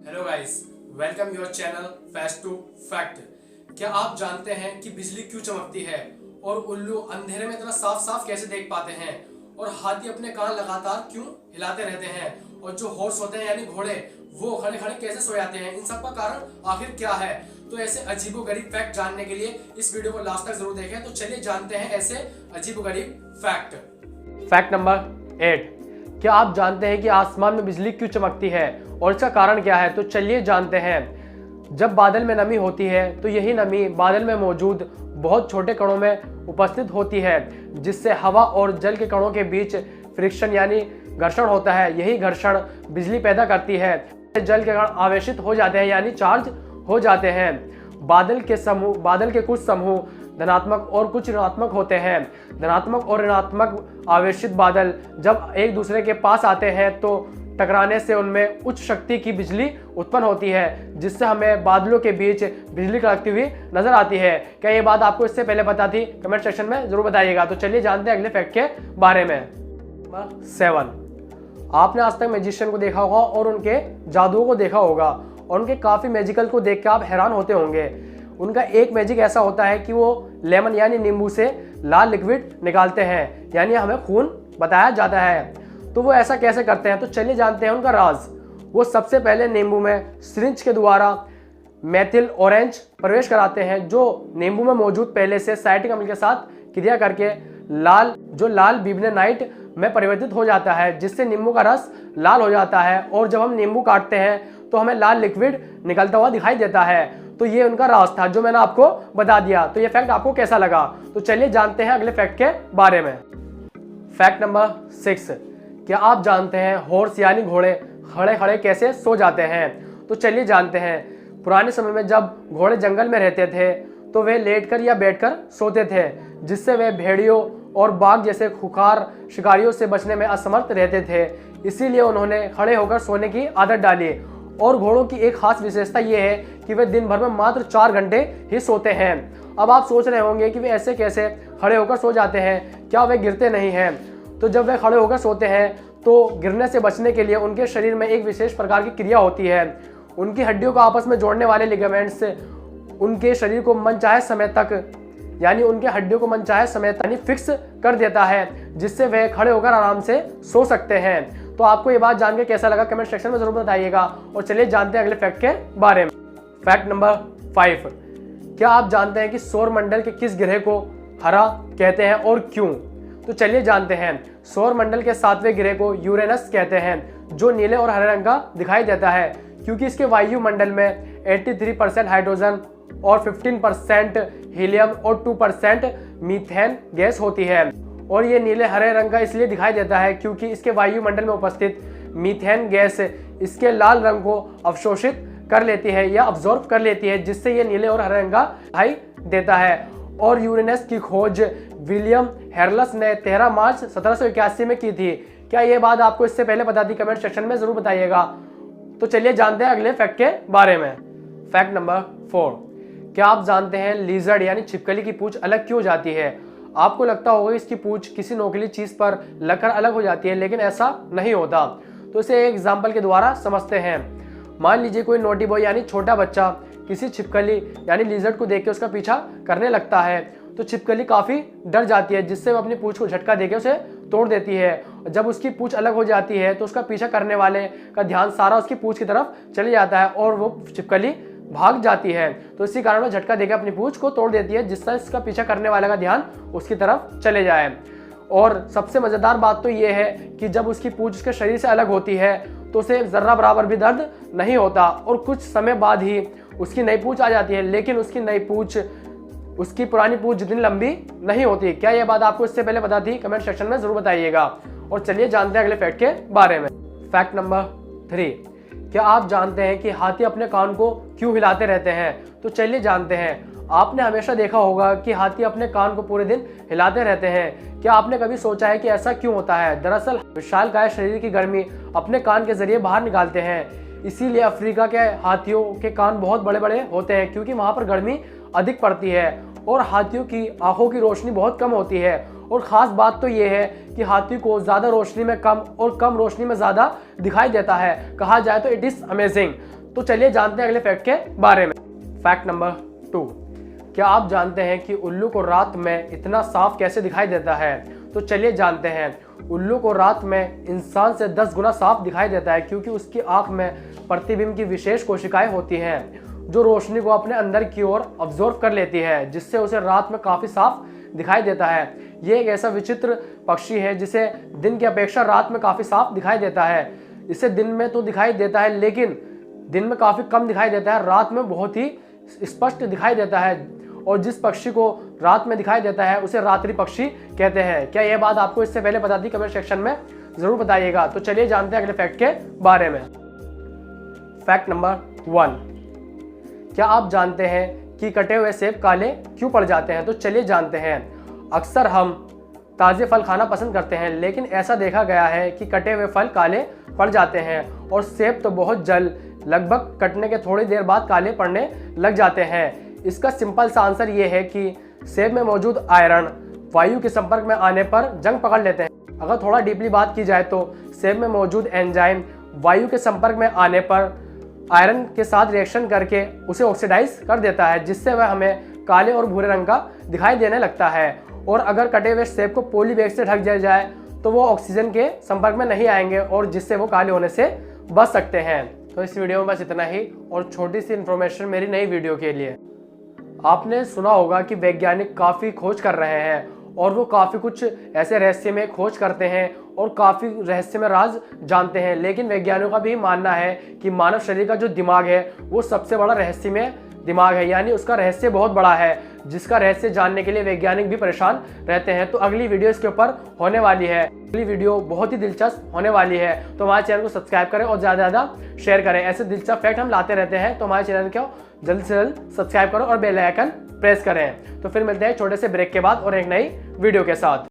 Hello guys, welcome your channel fact to fact. क्या आप जानते हैं कि बिजली क्यों चमकती है और उल्लू अंधेरे में इतना साफ साफ कैसे देख पाते हैं और हाथी अपने कान लगातार क्यों हिलाते रहते हैं और जो हॉर्स होते हैं यानी घोड़े वो खड़े खड़े कैसे सो जाते हैं, इन सब का कारण आखिर क्या है। तो ऐसे अजीबोगरीब फैक्ट जानने के लिए इस वीडियो को लास्ट तक जरूर देखें। तो चलिए जानते हैं ऐसे अजीबोगरीब फैक्ट। Fact number 8। क्या आप जानते हैं कि आसमान में बिजली क्यों चमकती है और इसका कारण क्या है? तो चलिए जानते हैं। जब बादल में नमी होती है तो यही नमी बादल में मौजूद बहुत छोटे कणों में उपस्थित होती है, जिससे हवा और जल के कणों के बीच फ्रिक्शन यानी घर्षण होता है। यही घर्षण बिजली पैदा करती है। जल के कण आवेशित हो जाते हैं यानी चार्ज हो जाते हैं। बादल के कुछ समूह धनात्मक और कुछ ऋणात्मक होते हैं। धनात्मक और ऋणात्मक आवेशित बादल जब एक दूसरे के पास आते हैं तो टकराने से उनमें उच्च शक्ति की बिजली उत्पन्न होती है, जिससे हमें बादलों के बीच बिजली कड़कती हुई नजर आती है। क्या ये बात आपको इससे पहले पता थी? कमेंट सेक्शन में जरूर बताइएगा। तो चलिए जानते हैं अगले फैक्ट के बारे में। नंबर 7। आपने आज तक मैजिशियन को देखा होगा और उनके जादुओं को देखा होगा और उनके काफी मैजिकल को देख के आप हैरान होते होंगे। उनका एक मैजिक ऐसा होता है कि वो लेमन यानी नींबू से लाल लिक्विड निकालते हैं, यानी हमें खून बताया जाता है। तो वो ऐसा कैसे करते हैं? तो चलिए जानते हैं उनका राज। वो सबसे पहले नींबू में सिरिंज के द्वारा मेथिल ऑरेंज प्रवेश कराते हैं, जो नींबू में मौजूद पहले से साइट्रिक अम्ल के साथ क्रिया करके लाल बिबनेनाइट में परिवर्तित हो जाता है, जिससे नींबू का रस लाल हो जाता है और जब हम नींबू काटते हैं तो हमें लाल लिक्विड निकलता हुआ दिखाई देता है। तो ये उनका राज था जो मैंने आपको बता दिया। तो ये फैक्ट आपको कैसा लगा? तो चलिए जानते हैं अगले फैक्ट के बारे में। Fact number 6। क्या आप जानते हैं हॉर्स यानी घोड़े खड़े खड़े कैसे सो जाते हैं? तो चलिए जानते हैं। पुराने समय में जब घोड़े जंगल में रहते थे तो वे लेटकर या बैठकर सोते थे, जिससे वे भेड़ियों और बाघ जैसे खुखार शिकारियों से बचने में असमर्थ रहते थे। इसीलिए उन्होंने खड़े होकर सोने की आदत डाली। और घोड़ों की एक खास विशेषता ये है कि वे दिन भर में मात्र 4 घंटे ही सोते हैं। अब आप सोच रहे होंगे कि वे ऐसे कैसे खड़े होकर सो जाते हैं, क्या वे गिरते नहीं हैं? तो जब वे खड़े होकर सोते हैं तो गिरने से बचने के लिए उनके शरीर में एक विशेष प्रकार की क्रिया होती है। उनकी हड्डियों को आपस में जोड़ने वाले लिगामेंट्स उनके शरीर को मनचाहे समय तक फिक्स कर देता है, जिससे वे खड़े होकर आराम से सो सकते हैं। तो आपको ये बात जानकर कैसा लगा? कमेंट सेक्शन में जरूर बताइएगा। और चलिए जानते हैं अगले फैक्ट के बारे में। Fact number 5। क्या आप जानते हैं कि सौर मंडल के किस ग्रह को हरा कहते हैं और क्यों? तो चलिए जानते हैं। सौर मंडल के 7वें ग्रह को यूरेनस कहते हैं, जो नीले और हरे रंग का दिखाई देता है क्योंकि इसके वायुमंडल में 83% हाइड्रोजन और 15% हीलियम और 2% मीथेन गैस होती है। और ये नीले हरे रंग का इसलिए दिखाई देता है क्योंकि इसके वायुमंडल में उपस्थित मीथेन गैस इसके लाल रंग को अवशोषित कर लेती है या अब्जॉर्ब कर लेती है, जिससे ये नीले और हरे रंग का दिखाई देता है। और यूरेनस की खोज विलियम हेरल्स ने 13 मार्च 1781 में की थी। क्या ये बात आपको इससे पहले पता थी? कमेंट सेक्शन में जरूर बताइएगा। तो चलिए जानते हैं अगले फैक्ट के बारे में। Fact number 4। क्या आप जानते हैं लिजर्ड यानी छिपकली की पूंछ अलग क्यों हो जाती है? आपको लगता होगा इसकी पूंछ किसी नोकीली चीज पर लगकर अलग हो जाती है, लेकिन ऐसा नहीं होता। तो इसे एक एग्जाम्पल के द्वारा समझते हैं। मान लीजिए कोई नोटी बॉय यानी छोटा बच्चा किसी छिपकली यानी लिजर्ड को देख के उसका पीछा करने लगता है, तो छिपकली काफी डर जाती है, जिससे वो अपनी पूंछ को झटका देके उसे तोड़ देती है। जब उसकी पूंछ अलग हो जाती है तो उसका पीछा करने वाले का ध्यान सारा उसकी पूंछ की तरफ चले जाता है और वो छिपकली भाग जाती है। तो इसी कारण वो झटका देकर अपनी पूंछ को तोड़ देती है, जिससे इसका पीछा करने वाले का ध्यान उसकी तरफ चले जाए। और सबसे मजेदार बात तो ये है कि जब उसकी पूंछ उसके शरीर से अलग होती है तो उसे जर्रा बराबर भी दर्द नहीं होता और कुछ समय बाद ही उसकी नई पूंछ आ जाती है, लेकिन उसकी नई पूंछ उसकी पुरानी पूंछ जितनी लंबी नहीं होती। क्या यह बात आपको इससे पहले पता थी? कमेंट सेक्शन में जरूर बताइएगा। और चलिए जानते हैं अगले फैक्ट के बारे में। Fact number 3। क्या आप जानते हैं कि हाथी अपने कान को क्यों हिलाते रहते हैं? तो चलिए जानते हैं। आपने हमेशा देखा होगा कि हाथी अपने कान को पूरे दिन हिलाते रहते हैं। क्या आपने कभी सोचा है कि ऐसा क्यों होता है? दरअसल विशालकाय शरीर की गर्मी अपने कान के जरिए बाहर निकालते हैं। इसीलिए अफ्रीका के हाथियों के कान बहुत बड़े बड़े होते हैं, क्योंकि वहां पर गर्मी अधिक पड़ती है और हाथियों की आंखों की रोशनी बहुत कम होती है और ख़ास बात तो ये है कि हाथी को ज़्यादा रोशनी में कम और कम रोशनी में ज़्यादा दिखाई देता है। कहा जाए तो इट इज़ अमेजिंग। तो चलिए जानते हैं अगले फैक्ट के बारे में। फैक्ट नंबर 2, क्या आप जानते हैं कि उल्लू को रात में इतना साफ कैसे दिखाई देता है? तो चलिए जानते हैं। उल्लू को रात में इंसान से 10 गुना साफ दिखाई देता है, क्योंकि उसकी आंख में प्रतिबिंब की विशेष कोशिकाएं होती हैं जो रोशनी को अपने अंदर की ओर अब्जॉर्ब कर लेती है, जिससे उसे रात में काफ़ी साफ दिखाई देता है। ये एक ऐसा विचित्र पक्षी है जिसे दिन की अपेक्षा रात में काफ़ी साफ दिखाई देता है। इसे दिन में तो दिखाई देता है, लेकिन दिन में काफ़ी कम दिखाई देता है, रात में बहुत ही स्पष्ट दिखाई देता है। और जिस पक्षी को रात में दिखाई देता है उसे रात्रि पक्षी कहते हैं। क्या यह बात आपको इससे पहले पता थी? कमेंट सेक्शन में ज़रूर बताइएगा। तो चलिए जानते हैं अगले फैक्ट के बारे में। फैक्ट नंबर 1, क्या आप जानते हैं कि कटे हुए सेब काले क्यों पड़ जाते हैं? तो चलिए जानते हैं। अक्सर हम ताज़े फल खाना पसंद करते हैं, लेकिन ऐसा देखा गया है कि कटे हुए फल काले पड़ जाते हैं, और सेब तो बहुत जल्द, लगभग कटने के थोड़ी देर बाद काले पड़ने लग जाते हैं। इसका सिंपल सा आंसर ये है कि सेब में मौजूद आयरन वायु के संपर्क में आने पर जंग पकड़ लेते हैं। अगर थोड़ा डीपली बात की जाए तो सेब में मौजूद एंजाइम वायु के संपर्क में आने पर आयरन के साथ रिएक्शन करके उसे ऑक्सीडाइज कर देता है, जिससे वह हमें काले और भूरे रंग का दिखाई देने लगता है। और अगर कटे हुए सेब को पॉली बैग से ढक दिया जाए तो वो ऑक्सीजन के संपर्क में नहीं आएंगे, और जिससे वो काले होने से बच सकते हैं। तो इस वीडियो में बस इतना ही, और छोटी सी इन्फॉर्मेशन मेरी नई वीडियो के लिए। आपने सुना होगा कि वैज्ञानिक काफ़ी खोज कर रहे हैं, और वो काफ़ी कुछ ऐसे रहस्यमय खोज करते हैं और काफ़ी रहस्यमय राज जानते हैं। लेकिन वैज्ञानिकों का भी मानना है कि मानव शरीर का जो दिमाग है वो सबसे बड़ा रहस्यमय दिमाग है, यानी उसका रहस्य बहुत बड़ा है, जिसका रहस्य जानने के लिए वैज्ञानिक भी परेशान रहते हैं। तो अगली वीडियो इसके ऊपर होने वाली है। अगली वीडियो बहुत ही दिलचस्प होने वाली है, तो हमारे चैनल को सब्सक्राइब करें और ज़्यादा से ज़्यादा शेयर करें। ऐसे दिलचस्प फैक्ट हम लाते रहते हैं, तो हमारे चैनल को जल्द से जल्द सब्सक्राइब करो और बेल आइकन प्रेस करें। तो फिर मिलते हैं छोटे से ब्रेक के बाद और एक नई वीडियो के साथ।